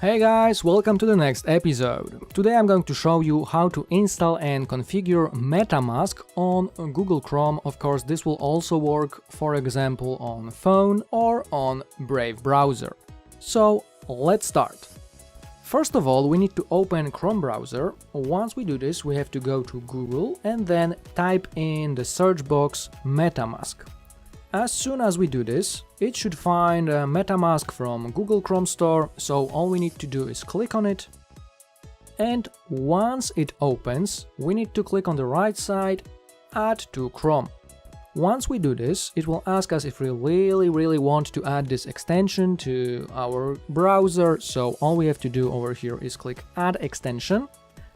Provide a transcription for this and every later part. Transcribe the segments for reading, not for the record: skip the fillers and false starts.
Hey guys, welcome to the next episode. Today I'm going to show you how to install and configure MetaMask on Google Chrome. Of course, this will also work, for example, on phone or on Brave browser. So let's start. First of all, we need to open Chrome browser. Once we do this, we have to go to Google and then type in the search box MetaMask. As soon as we do this, it should find MetaMask from Google Chrome Store, so all we need to do is click on it. And once it opens, we need to click on the right side, Add to Chrome. Once we do this, it will ask us if we really want to add this extension to our browser, so all we have to do over here is click Add Extension.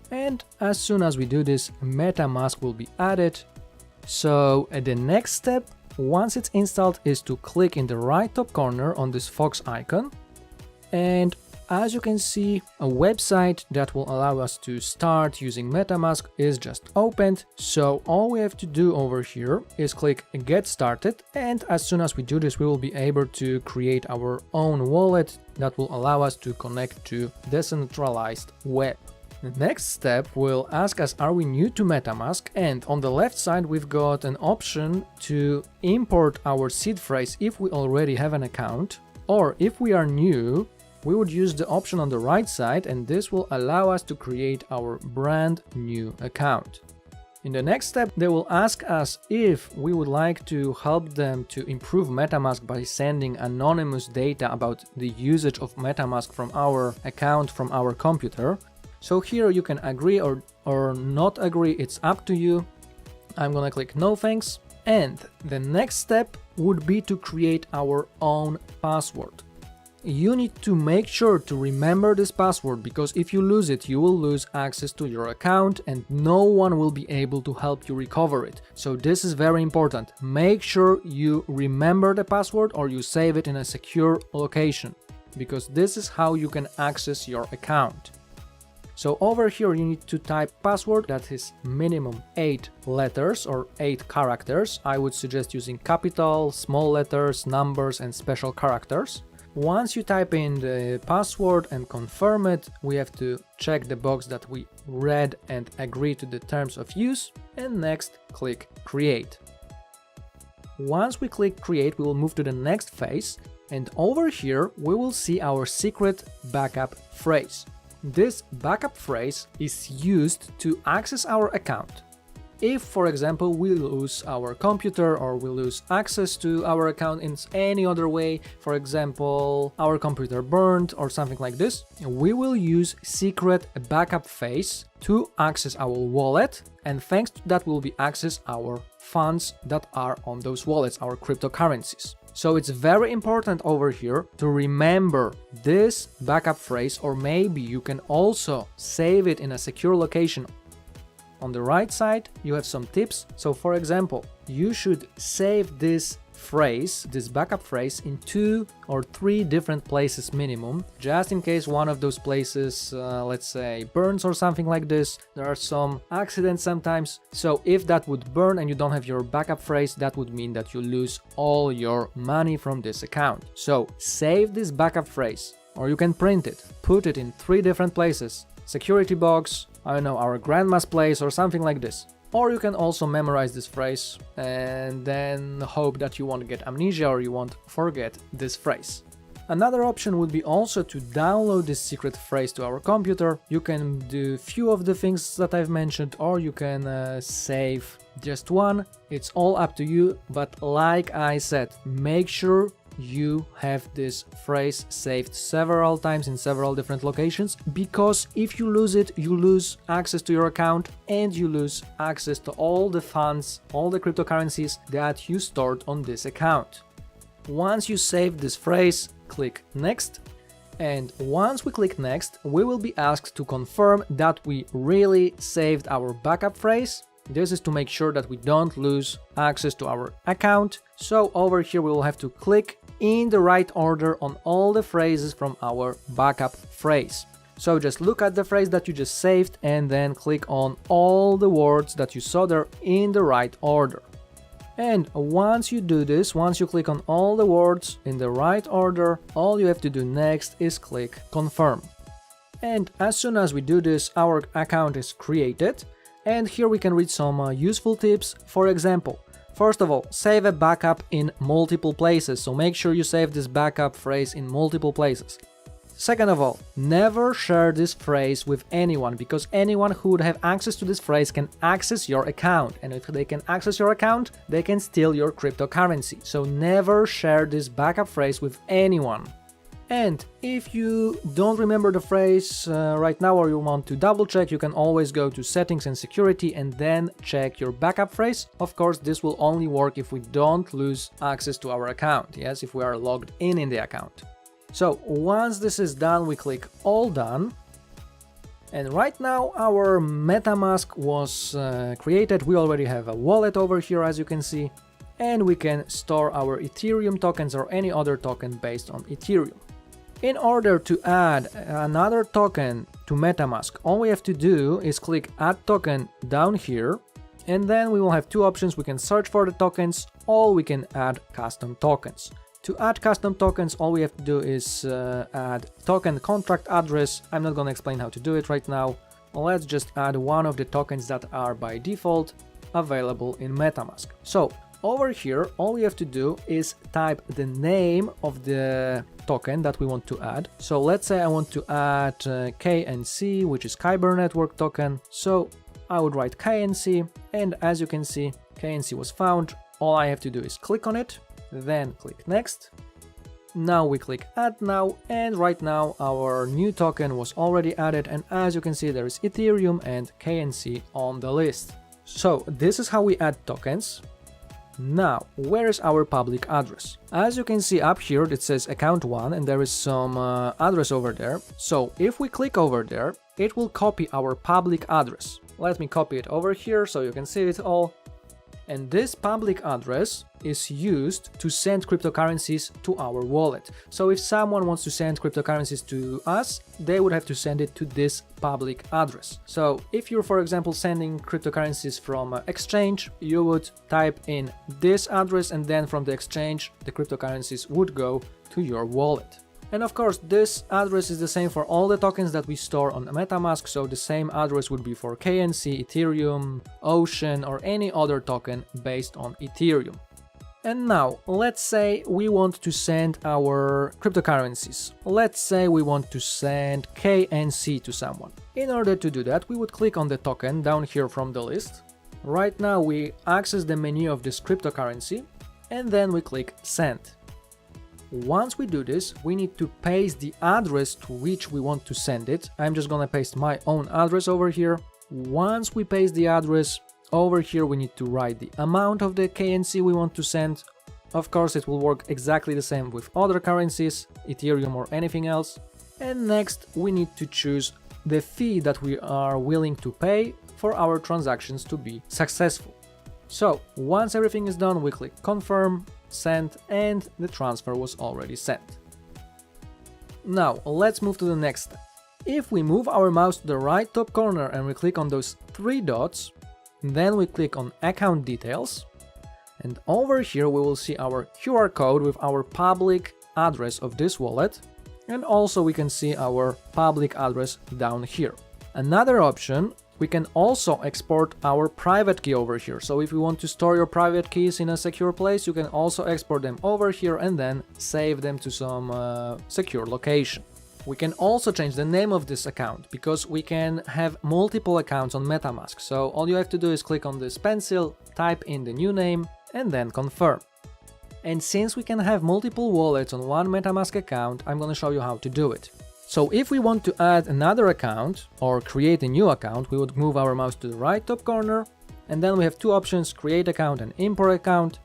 And as soon as we do this, MetaMask will be added. So the next step, once it's installed, is to click in the right top corner on this fox icon, and as you can see, a website that will allow us to start using MetaMask is just opened. So all we have to do over here is click Get Started, and as soon as we do this, we will be able to create our own wallet that will allow us to connect to decentralized web. The next step will ask us, are we new to MetaMask, and on the left side we've got an option to import our seed phrase if we already have an account, or if we are new, we would use the option on the right side, and this will allow us to create our brand new account. In the next step, they will ask us if we would like to help them to improve MetaMask by sending anonymous data about the usage of MetaMask from our account from our computer. So here you can agree or not agree, it's up to you. I'm gonna click no thanks. And the next step would be to create our own password. You need to make sure to remember this password, because if you lose it, you will lose access to your account and no one will be able to help you recover it. So this is very important. Make sure you remember the password or you save it in a secure location, because this is how you can access your account. So over here you need to type password that is minimum 8 letters or 8 characters. I would suggest using capital, small letters, numbers and special characters. Once you type in the password and confirm it, we have to check the box that we read and agree to the terms of use, and next click create. Once we click create, we will move to the next phase, and over here we will see our secret backup phrase. This backup phrase is used to access our account. If, for example, we lose our computer or we lose access to our account in any other way, for example, our computer burned or something like this, we will use secret backup phrase to access our wallet, and thanks to that will be access our funds that are on those wallets, our cryptocurrencies. So it's very important over here to remember this backup phrase, or maybe you can also save it in a secure location. On the right side, you have some tips. So for example, you should save this phrase, this backup phrase, in 2 or 3 different places minimum, just in case one of those places, let's say, burns or something like this. There are some accidents sometimes, so if that would burn and you don't have your backup phrase, that would mean that you lose all your money from this account. So save this backup phrase, or you can print it, put it in 3 different places: security box, I don't know, our grandma's place or something like this. Or you can also memorize this phrase and then hope that you won't get amnesia or you won't forget this phrase. Another option would be also to download this secret phrase to our computer. You can do few of the things that I've mentioned, or you can save just one. It's all up to you, but like I said, make sure you have this phrase saved several times in several different locations, because if you lose it, you lose access to your account and you lose access to all the funds, all the cryptocurrencies that you stored on this account. Once you save this phrase, click next, and once we click next, we will be asked to confirm that we really saved our backup phrase. This is to make sure that we don't lose access to our account. So over here we will have to click in the right order on all the phrases from our backup phrase. So just look at the phrase that you just saved and then click on all the words that you saw there in the right order. And once you do this, once you click on all the words in the right order, all you have to do next is click confirm. And as soon as we do this, our account is created. And here we can read some useful tips. For example, first of all, save a backup in multiple places. So make sure you save this backup phrase in multiple places. Second of all, never share this phrase with anyone, because anyone who would have access to this phrase can access your account. And if they can access your account, they can steal your cryptocurrency. So never share this backup phrase with anyone. And if you don't remember the phrase right now, or you want to double check, you can always go to settings and security and then check your backup phrase. Of course, this will only work if we don't lose access to our account. Yes, if we are logged in the account. So once this is done, we click all done. And right now our MetaMask was created. We already have a wallet over here, as you can see, and we can store our Ethereum tokens or any other token based on Ethereum. In order to add another token to MetaMask, all we have to do is click add token down here, and then we will have two options. We can search for the tokens, or we can add custom tokens. To add custom tokens, all we have to do is add token contract address. I'm not going to explain how to do it right now. Let's just add one of the tokens that are by default available in MetaMask. So over here, all we have to do is type the name of the token that we want to add. So let's say I want to add KNC, which is Kyber Network token. So I would write KNC, and as you can see, KNC was found. All I have to do is click on it. Then click next. Now we click add now, and right now our new token was already added, and as you can see, there is Ethereum and KNC on the list. So this is how we add tokens. Now, where is our public address? As you can see up here, it says account 1, and there is some address over there. So if we click over there, it will copy our public address. Let me copy it over here so you can see it all. And this public address is used to send cryptocurrencies to our wallet. So if someone wants to send cryptocurrencies to us, they would have to send it to this public address. So if you're, for example, sending cryptocurrencies from exchange, you would type in this address, and then from the exchange, the cryptocurrencies would go to your wallet. And of course, this address is the same for all the tokens that we store on MetaMask, so the same address would be for KNC, Ethereum, Ocean, or any other token based on Ethereum. And now, let's say we want to send our cryptocurrencies. Let's say we want to send KNC to someone. In order to do that, we would click on the token down here from the list. Right now, we access the menu of this cryptocurrency, and then we click send. Once we do this, we need to paste the address to which we want to send it. I'm just gonna paste my own address over here. Once we paste the address, over here we need to write the amount of the KNC we want to send. Of course, it will work exactly the same with other currencies, Ethereum or anything else. And next, we need to choose the fee that we are willing to pay for our transactions to be successful. So, once everything is done, we click confirm, send, and the transfer was already sent. Now, let's move to the next step. If we move our mouse to the right top corner and we click on those three dots, then we click on account details, and over here we will see our QR code with our public address of this wallet, and also we can see our public address down here. Another option, we can also export our private key over here. So if you want to store your private keys in a secure place, you can also export them over here and then save them to some secure location. We can also change the name of this account, because we can have multiple accounts on MetaMask. So all you have to do is click on this pencil, type in the new name, and then confirm. And since we can have multiple wallets on one MetaMask account, I'm going to show you how to do it. So if we want to add another account or create a new account, we would move our mouse to the right top corner, and then we have two options, create account and import account.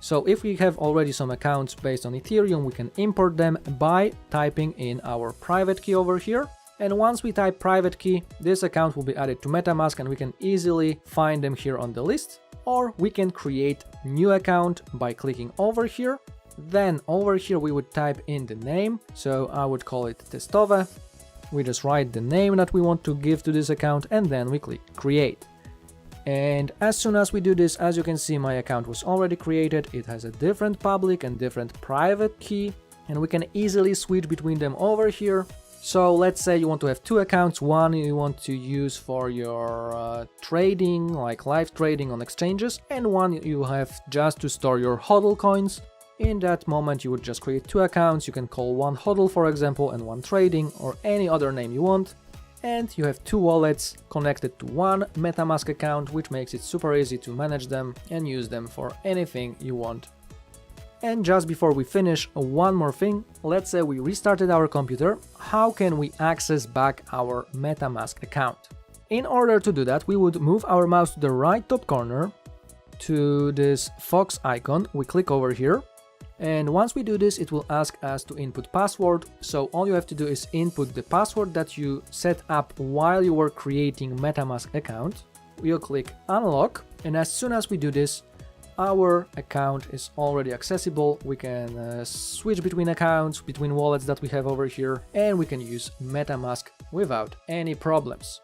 So if we have already some accounts based on Ethereum, we can import them by typing in our private key over here. And once we type private key, this account will be added to MetaMask and we can easily find them here on the list. Or we can create new account by clicking over here. Then over here we would type in the name, so I would call it Testowe. We just write the name that we want to give to this account, and then we click create. And as soon as we do this, as you can see, my account was already created. It has a different public and different private key, and we can easily switch between them over here. So let's say you want to have two accounts, one you want to use for your trading, like live trading on exchanges, and one you have just to store your HODL coins. In that moment you would just create two accounts. You can call one HODL for example and one trading, or any other name you want, and you have two wallets connected to one MetaMask account, which makes it super easy to manage them and use them for anything you want. And just before we finish, one more thing. Let's say we restarted our computer. How can we access back our MetaMask account? In order to do that, we would move our mouse to the right top corner to this fox icon. We click over here. And once we do this, it will ask us to input password. So all you have to do is input the password that you set up while you were creating MetaMask account. We'll click unlock, and as soon as we do this, our account is already accessible. We can switch between accounts, between wallets that we have over here, and we can use MetaMask without any problems.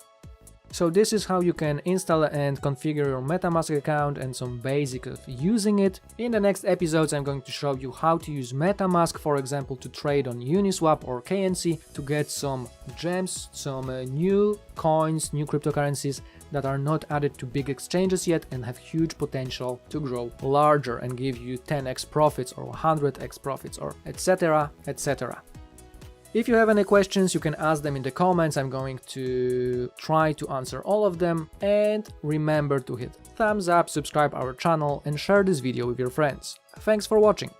So this is how you can install and configure your MetaMask account and some basics of using it. In the next episodes I'm going to show you how to use MetaMask, for example, to trade on Uniswap or KNC to get some gems, some new coins, new cryptocurrencies that are not added to big exchanges yet and have huge potential to grow larger and give you 10x profits or 100x profits or etc, etc. If you have any questions, you can ask them in the comments. I'm going to try to answer all of them. And remember to hit thumbs up, subscribe our channel and share this video with your friends. Thanks for watching.